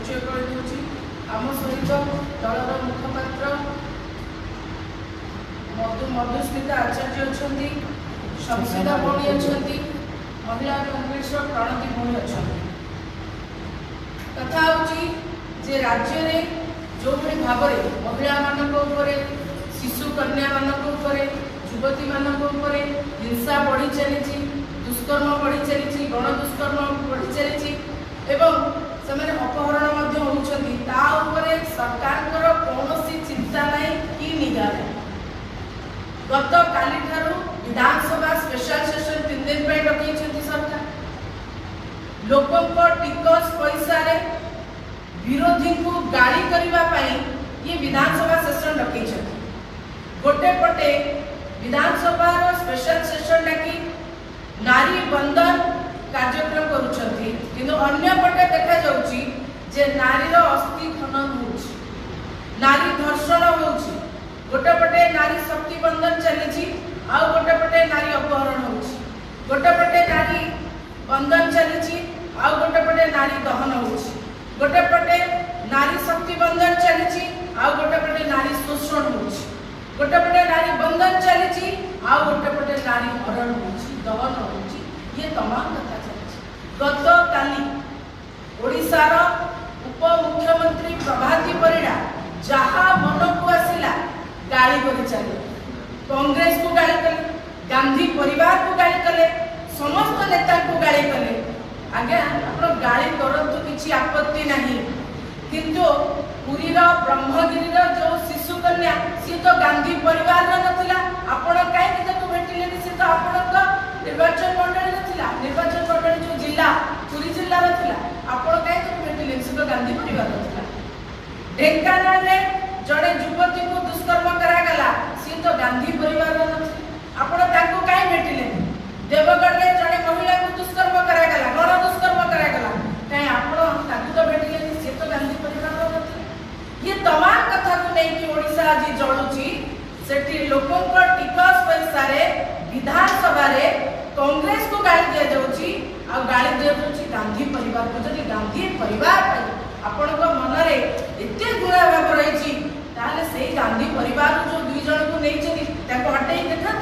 परिचय कर आम सहित दलर मुखपात्र मधुस्मिता आचार्य अच्छा, शमसीदा भौणी अच्छा, महिला कांग्रेस प्रणति भौणी अच्छा। कथा हूँ जे राज्य में जो भाव में महिला मान शिशु कन्या मान युवती मान हिंसा बढ़ी चली, दुष्कर्म बढ़ी चली, गण दुष्कर्म बढ़ी चली एवं से अपहरण होती सरकार कौन चिंता ना कि निगा ना। गत काली विधानसभा स्पेशल सेशन 3 दिन पर डकई सरकार लोकों टिकस पैसा रे विरोधी को गाड़ी करने ये विधानसभा सेशन डकई गोटे पटे विधानसभा स्पेशल सेशन डाकी नारी बंदर कार्यक्रम करुछंती किंतु अन्य पटे देखा जाउची जे नारीर अस्थि खनन होउची, नारी धर्षण होउची, गोटे पटे नारी शक्ति बंधन चली, आउ गोटे पटे नारी अपहरण होउची, गोटे पटे नारी बंधन चली, आउ गोटे पटे नारी दहन होउची, गोटे पटे नारी शक्ति बंधन चली, आउ गोटे पटे नारी शोषण होउची, गोटे पटे नारी बंधन चली, आउ गोटे पटे नारी हरण होउची, दहन होउची। ये तमाम कथा चली। गत काली ओडिशार उप मुख्यमंत्री प्रभाती परिडा जहाँ मन को आसिला गाली कर चले, कांग्रेस को गाली कले, गांधी परिवार को गाली कले, समस्त नेता को गाली कले। आज्ञा आप गाली करतु किसी आपत्ति नहीं, किंतु पुरीर ब्रह्मगिरीर जो शिशु कन्या सी तो गांधी परिवार नथिला, आपण काहे ताको भेटिले सी तो आपण निर्वाचन मंडली नथिला, निर्वाचन मंडली जो जिला पुरी जिला नथिला, आपण काहे ताको भेटिले सी तो गांधी परिवार नथिला। ढेंकानाल रे जड़े युवती को दुष्कर्म करा गला सी तो गांधी परिवार नथिला, आपण ताको काहे भेटिले। देवगढ़ रे जड़े महिला को दुष्कर्म करा गला, गण दुष्कर्म करा गला, काहे आपण ताको तो भेटिले सी तो गांधी परिवार नथिला। ये तमाम कथा को नहीं कि ओडिशा आज जलुची सेठी लोकों टिकस पैसा रे विधानसभा रे कांग्रेस को गाली दिया जाउची आ गाली दिया जाउची गांधी परिवार को। जदि गांधी परिवार आपण को मन रे एते गुणा भाव रही ताले से गांधी परिवार जो दुई जन को नहीं चली ताको हटाई देखा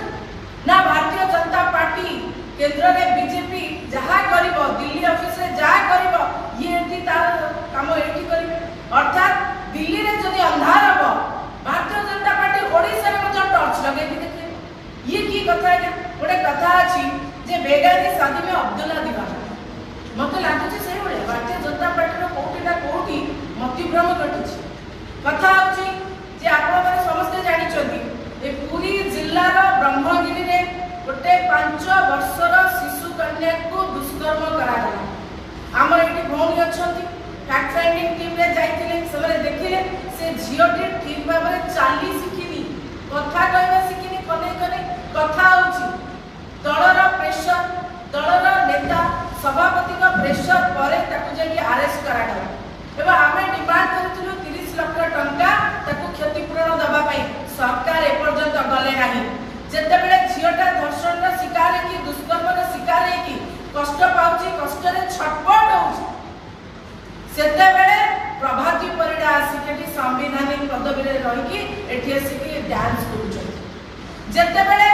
ना। भारतीय जनता पार्टी केंद्र रे बीजेपी जहा करिवो दिल्ली ऑफिस रे जा करिवो ये एटी तार काम एटी करिवे, अर्थात दिल्ली रे जदि अंधार हो भारतीय जनता पार्टी ओडिसा रे मज टॉर्च लगे देखे। ये की कथा है गोटे कथा अछि जे बेगानी शादी में अब्दुल्ला दीवाना मते लागुची से बोले भारतीय जनता पार्टी रो कोठी ना कोठी मतिभ्रम घटिछि। कथा अछि जे आपण माने समस्त जानि छथि ए पूरी जिल्ला रो ब्रह्मगिरी रे गोटे 5 वर्षर शिशु कन्या को दुष्कर्म करा गला। हमर एटी भौणी अछंती फैक्ट फाइंडिंग टीम रे जाइथिले, सबरे देखिले से झियोटी ठीक भाव में चाली शिखिनी, कथा कहबा शिखिनी, कने कने कथा होची दलर प्रेशर, दलर नेता सभापति का प्रेशर पर ताकू जे अरेस्ट करा गला। एबा हमें डिमांड करथिलु 30 लाख टंका ताकू क्षतिपूरण दबा पई, सरकार ए पर्यंत गले नाही। जेते बेले झियोटा धर्षण रा शिकार है कि दुष्कर्म रा शिकार है कि कष्ट पाउची, कष्ट रे छटपट होची, सेते बेले प्रभाती परिडा आसिके संवैधानिक पदवी रे रही एठी आसिके डांस करूछन। जेते बेले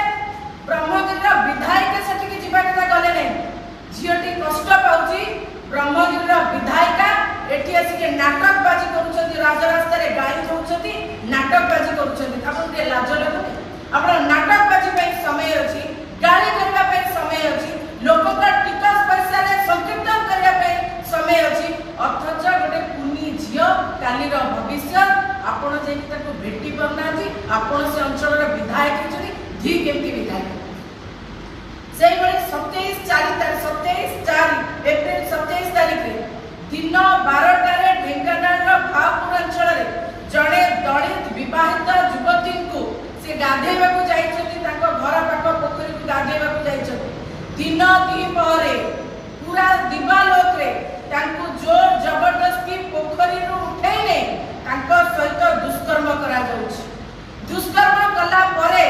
ब्रह्मगिरीर विधायिका सेठी जिबा कथा गले नै, झियोटी कष्ट पाउची, ब्रह्मगिरीर विधायिका एठी आसिके नाटकबाजी करूछथि, राजरास्ता रे गाड़ी होउछथि, नाटकबाजी करूछथि। आपन के लाज लागुनी? आपन नाटकबाजी पे समय अछि, गाड़ी करबा पे समय अछि, लोक का टिकस पैसा रे संकीर्तन करबा पे समय अछि, अथच गोटे कुनी झियो कालीर भविष्य आपण जे ताको भेटी परनाथि, आपण से अंचल रे विधायक छथि, धी केमती विधायक सेही बळे 27 एप्रिल 27 तारिख रे दिन 12टा रे ढेंकानाल रो भावपुर अंचल रे जड़े दलित विवाहित युवती को से गाधेबा को जाई छथि, ताको घर पाख पोखरी को गाधेबा को जाई छथि। दिन 2 पहरे पूरा दिवालोक रे तांको जोर जबरदस्ती पोखरी रो उठैले तांको सहित दुष्कर्म करा जाउछि। दुष्कर्म कला परे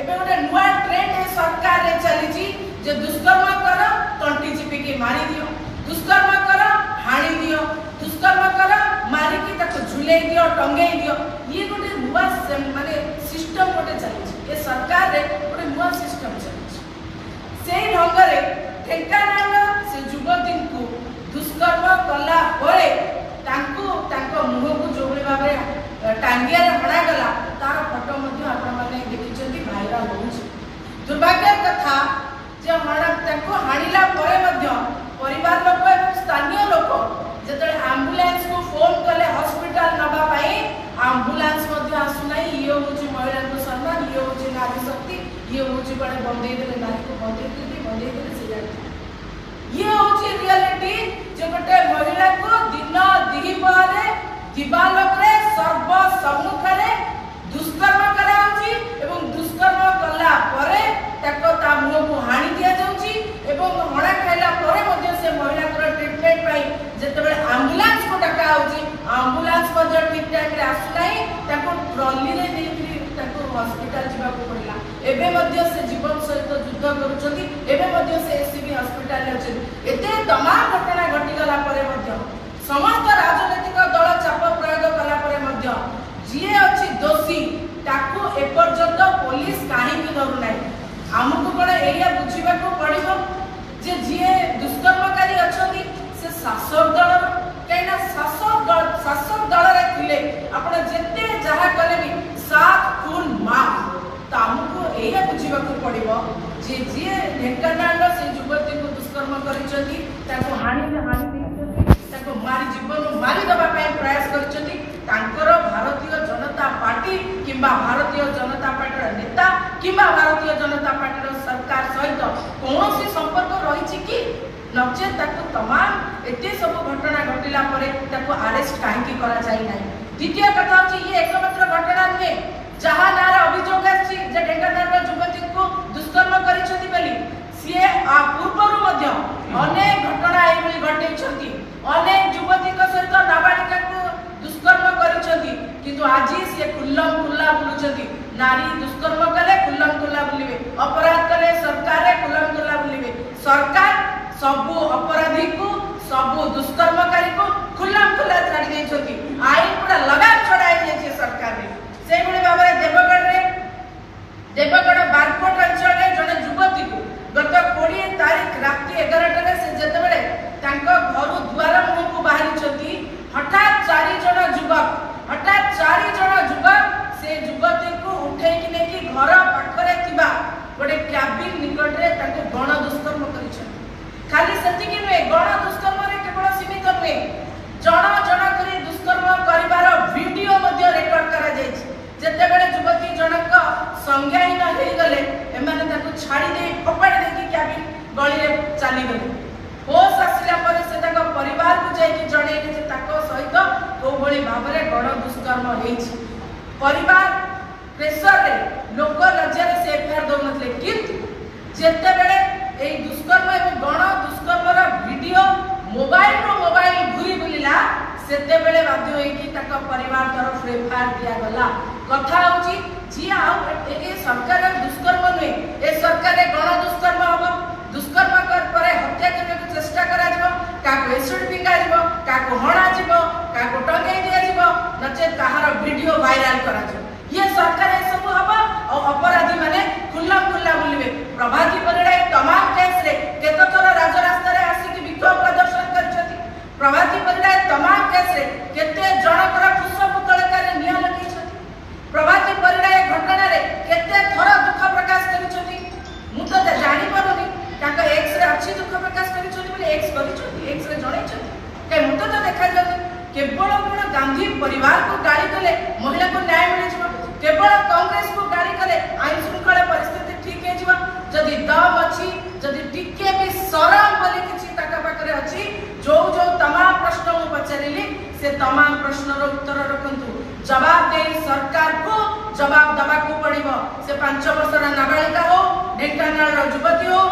एबे गोटे नुआ ट्रेंड ए सरकार रे चली जे दुष्कर्म कर तंटी चिपी के मारी दियो, दुष्कर्म कर हाणी दियो, दुष्कर्म कर झुलेई दियो टंगेई दियो ये गोटे नुआ माने सिस्टम गोटे चली ये सरकार रे गोटे नुआ सिस्टम चली से ढंगरे ढेंकानाल से युवती को दुष्कर्म कला परे तांको मुह को जो भाव टांगिया हणा गला तार फोटो आपने देखी भाइराल हो दुर्भाग्य कथा जे हाणिला परिवार लोक और स्थानीय लोक जो आंबुलांस को फोन कले हॉस्पिटल नबा पाई आंबुलांस आसुना ये हूँ महिला को सम्मान ये हूँ नारी शक्ति ये हूँ बड़े बंदे नारी को बंदे से ये हूँ रियलिटी जो गोटे महिला को दिन दिपर दिवालोक सर्व सम्मुख दुष्कर्म कराउची एवं दुष्कर्म कला परे ताको ता मुह को हानि दिया जाउची एवं हणा खाइला परे मध्ये से महिला को ट्रीटमेंट पाई जेतेबे एम्बुलेंस को डका आउची एम्बुलेंस मध्ये ठीक टाइम रे आसुनाई ताको ट्रॉली रे देकरी ताको हॉस्पिटल जिबा को पड़िला एबे मध्ये से जीवन सहित युद्ध करूचंती एबे मध्ये से एससीबी हॉस्पिटल रे अछि एते तमाम घटना घटी गला परे मध्ये समस्त राजनीतिक दल चाप प्रयोग कला परे मध्ये जिए अच्छी दोषी ताकू एपर्यंत पुलिस कहीं धरू ना आमको कौन एरिया बुझा पड़ो जे जिए दुष्कर्मकारी अच्छा से शासक दल कहीं शासक दल थे आप जिते जहाँ कले भी सात खून मार तो आमको यह बुझा पड़ो जे जी ढेंकानाल से युवती को दुष्कर्म कर मारी जीवन मारी दबा प्रयास कर भारतीय जनता पार्टी किंबा भारतीय जनता पार्टी नेता किंबा भारतीय जनता पार्टी सरकार सहित कौन सी संपर्क रही कि नचे तमाम एते सब घटना घटिला अरेस्ट कहीं करा जाई ना। द्वितीय कथा ये एकमात्र घटना नुहे जहाँ नार अभियोग ढेंकानाल युवती को दुष्कर्म कर पूर्व अनेक घटना घटे अनेक युवती सहित नाबालिका को दुष्कर्म कर आज सी खुल्लम खुल्ला बुलुंट नारी दुष्कर्म कले खुल्लम खुल्ला बुलिबे अपराध कले सरकार खुल्लम खुल्ला बुलिबे सरकार सबु अपराधी को सबु दुष्कर्मकारी को खुल्लम खुल्ला छाड़ी देछथि आईन पूरा लगाम छड़ाई देछे सरकार रे से बडे बाबरे देवगढ़ बारकोट अंचल रे जने युवती को गत 20 तारीख राति 11 टे से जते बडे तांको घर द्वार मुह को बाहरी हठात 4 जन युवक से युवती को उठे कि लेकी घर पाखरे थिबा गोटे क्याबिन निकट रे ताको गण दुष्कर्म करिछन खाली सेतिकी नुहे गण दुष्कर्म रे केवल सीमित नुहे जन करी दुष्कर्म करिवार वीडियो मध्ये रेकॉर्ड करा जायछि जते बेले युवती जनक संज्ञाहीन हे गले एमाने ताको छाड़ी दे पकड़ देकी क्याबिन गली रे चली गले होश आसिला पर से ताको परिवार को जाई कि जणे जे ताको सहित को भली भाबरे गण दुष्कर्म हेछि परिवार प्रेशर रे लोक लज्जा से एफआईआर दो नथले किंतु जेते बेले ए दुष्कर्म एवं गण दुष्कर्म रा वीडियो मोबाइल घुरी बुलिला सेते बेले बाध्य होई कि ताको परिवार तरफ एफआईआर दिया गला कथा होची जी आ ए सरकार दुष्कर्म नुहे ए सरकार गण दुष्कर्म हबो दुष्कर्म कर परे हत्या करने को चेष्टा करा जिवो काको एसिड पिका जिवो काको हणा जिवो काको टंगेई दिया जिवो नचे ताहार वीडियो वायरल करा जिवो ये सरकार ए सब हबो और अपराधी माने खुल्ला बुलिबे प्रभाती परिडा तमाम केस रे केतो थोर राजरास्ता रे आसी कि विक्षोभ प्रदर्शन करछथि प्रभाती परिडा तमाम केस रे केते जनकर पुष्प पुतळका रे निया लगेछथि प्रभाती परिडा घटना रे केते थोर दुख प्रकाश करिछथि मु तो जानि परोनी ताका एक्स रे अच्छी दुख प्रकाश करिछथि बोले एक्स करिछथि एक्स रे जणैछथि के मु तो देखा जानि केवल कोन गांधी परिवार को गाली कले महिला को न्याय मिल जिवो केवल कांग्रेस को गाली कले आईन श्रृंखला परिस्थिति ठीक हे जिवो जदि दम अछि जदि टिके भी शरम बोली किछि ताका पाखरे अछि जो तमाम प्रश्न मु पचारिली से तमाम प्रश्नर उत्तर रखंतु जवाब दे सरकार को जवाब दबा को पड़िबो से 5 वर्षर नाबालिका हो ढेंकानाल युवती हो